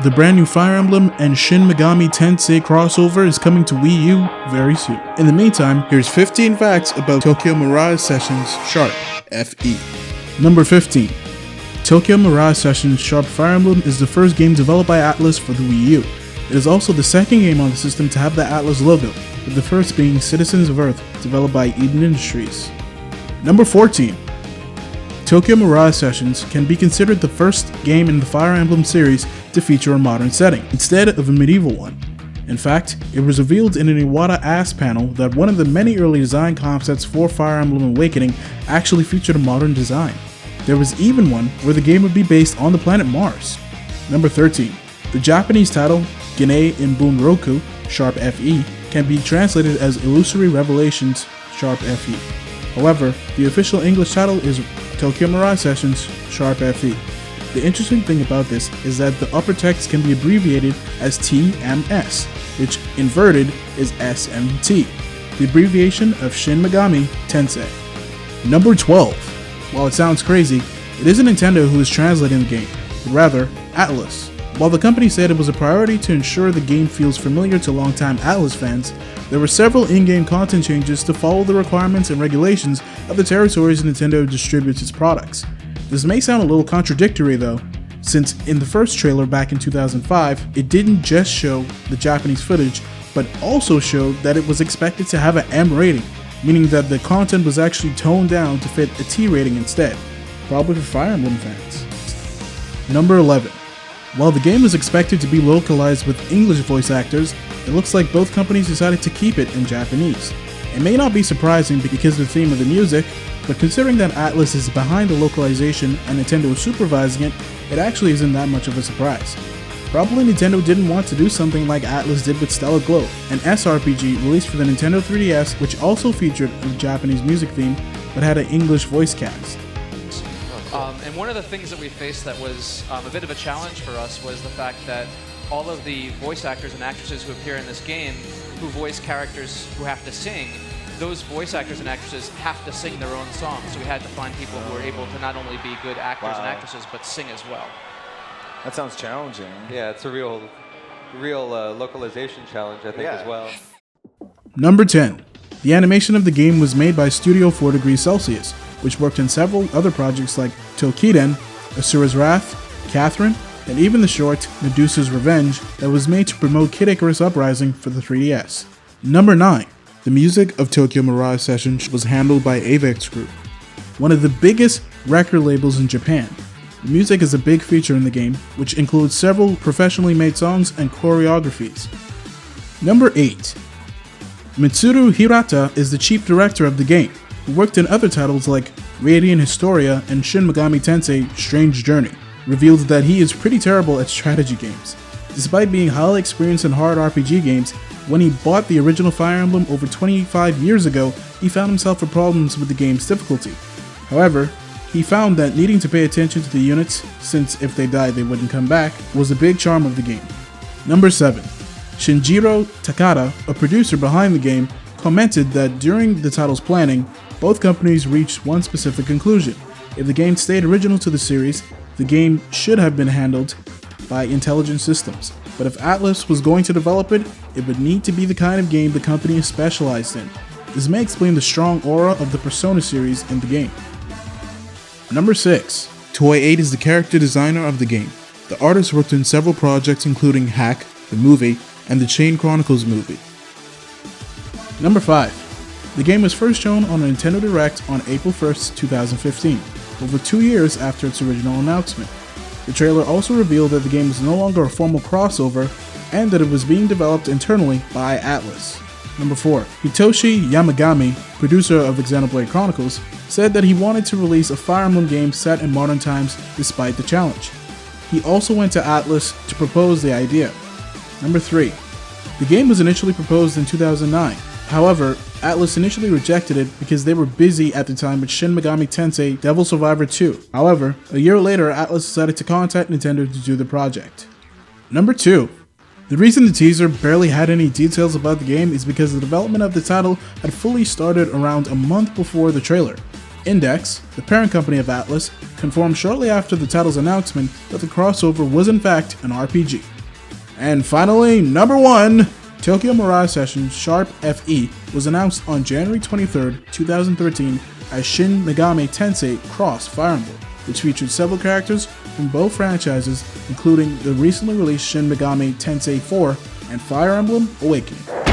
The brand new Fire Emblem and Shin Megami Tensei crossover is coming to Wii U very soon. In the meantime, here's 15 facts about Tokyo Mirage Sessions Sharp FE. Number 15. Tokyo Mirage Sessions Sharp Fire Emblem is the first game developed by Atlus for the Wii U. It is also the second game on the system to have the Atlus logo, with the first being Citizens of Earth, developed by Eden Industries. Number 14. Tokyo Mirage Sessions can be considered the first game in the Fire Emblem series to feature a modern setting, instead of a medieval one. In fact, it was revealed in an Iwata Ass panel that one of the many early design concepts for Fire Emblem Awakening actually featured a modern design. There was even one where the game would be based on the planet Mars. Number 13. The Japanese title, Genei Inbun Roku, Sharp FE, can be translated as Illusory Revelations, Sharp FE. However, the official English title is Tokyo Mirage Sessions, Sharp FE. The interesting thing about this is that the upper text can be abbreviated as TMS, which inverted is SMT, the abbreviation of Shin Megami Tensei. Number 12. While it sounds crazy, it isn't Nintendo who is translating the game, but rather Atlus. While the company said it was a priority to ensure the game feels familiar to longtime Atlus fans, there were several in-game content changes to follow the requirements and regulations of the territories Nintendo distributes its products. This may sound a little contradictory though, since in the first trailer back in 2005, it didn't just show the Japanese footage, but also showed that it was expected to have an M rating, meaning that the content was actually toned down to fit a T rating instead, probably for Fire Emblem fans. Number 11. While the game was expected to be localized with English voice actors, it looks like both companies decided to keep it in Japanese. It may not be surprising because of the theme of the music, but considering that Atlus is behind the localization and Nintendo is supervising it, it actually isn't that much of a surprise. Probably Nintendo didn't want to do something like Atlus did with Stellar Glow, an SRPG released for the Nintendo 3DS which also featured a Japanese music theme but had an English voice cast. And one of the things that we faced that was a bit of a challenge for us was the fact that all of the voice actors and actresses who appear in this game, who voice characters who have to sing, those voice actors and actresses have to sing their own songs. So we had to find people who were able to not only be good actors and actresses, but sing as well. That sounds challenging. Yeah, it's a real localization challenge, I think, as well. Number 10. The animation of the game was made by Studio 4 Degrees Celsius, which worked in several other projects like Tokiden, Asura's Wrath, Catherine, and even the short Medusa's Revenge that was made to promote Kid Icarus Uprising for the 3DS. Number 9. The music of Tokyo Mirage Sessions was handled by Avex Group, one of the biggest record labels in Japan. The music is a big feature in the game, which includes several professionally made songs and choreographies. Number 8. Mitsuru Hirata is the chief director of the game, who worked in other titles like Radiant Historia and Shin Megami Tensei Strange Journey, revealed that he is pretty terrible at strategy games. Despite being highly experienced in hard RPG games, when he bought the original Fire Emblem over 25 years ago, he found himself with problems with the game's difficulty. However, he found that needing to pay attention to the units, since if they died they wouldn't come back, was a big charm of the game. Number 7. Shinjiro Takata, a producer behind the game, commented that during the title's planning, both companies reached one specific conclusion. If the game stayed original to the series, the game should have been handled by Intelligent Systems. But if Atlus was going to develop it, it would need to be the kind of game the company is specialized in. This may explain the strong aura of the Persona series in the game. Number 6. Toei 8 is the character designer of the game. The artist worked in several projects including Hack, the movie, and the Chain Chronicles movie. Number 5. The game was first shown on a Nintendo Direct on April 1st, 2015, over 2 years after its original announcement. The trailer also revealed that the game was no longer a formal crossover and that it was being developed internally by Atlus. Number 4. Hitoshi Yamagami, producer of Xenoblade Chronicles, said that he wanted to release a Fire Emblem game set in modern times despite the challenge. He also went to Atlus to propose the idea. Number 3. The game was initially proposed in 2009. However, Atlus initially rejected it because they were busy at the time with Shin Megami Tensei Devil Survivor 2. However, a year later, Atlus decided to contact Nintendo to do the project. Number 2. The reason the teaser barely had any details about the game is because the development of the title had fully started around a month before the trailer. Index, the parent company of Atlus, confirmed shortly after the title's announcement that the crossover was in fact an RPG. And finally, number 1, Tokyo Mirage Sessions Sharp FE was announced on January 23, 2013 as Shin Megami Tensei Cross Fire Emblem, which featured several characters from both franchises, including the recently released Shin Megami Tensei 4 and Fire Emblem Awakening.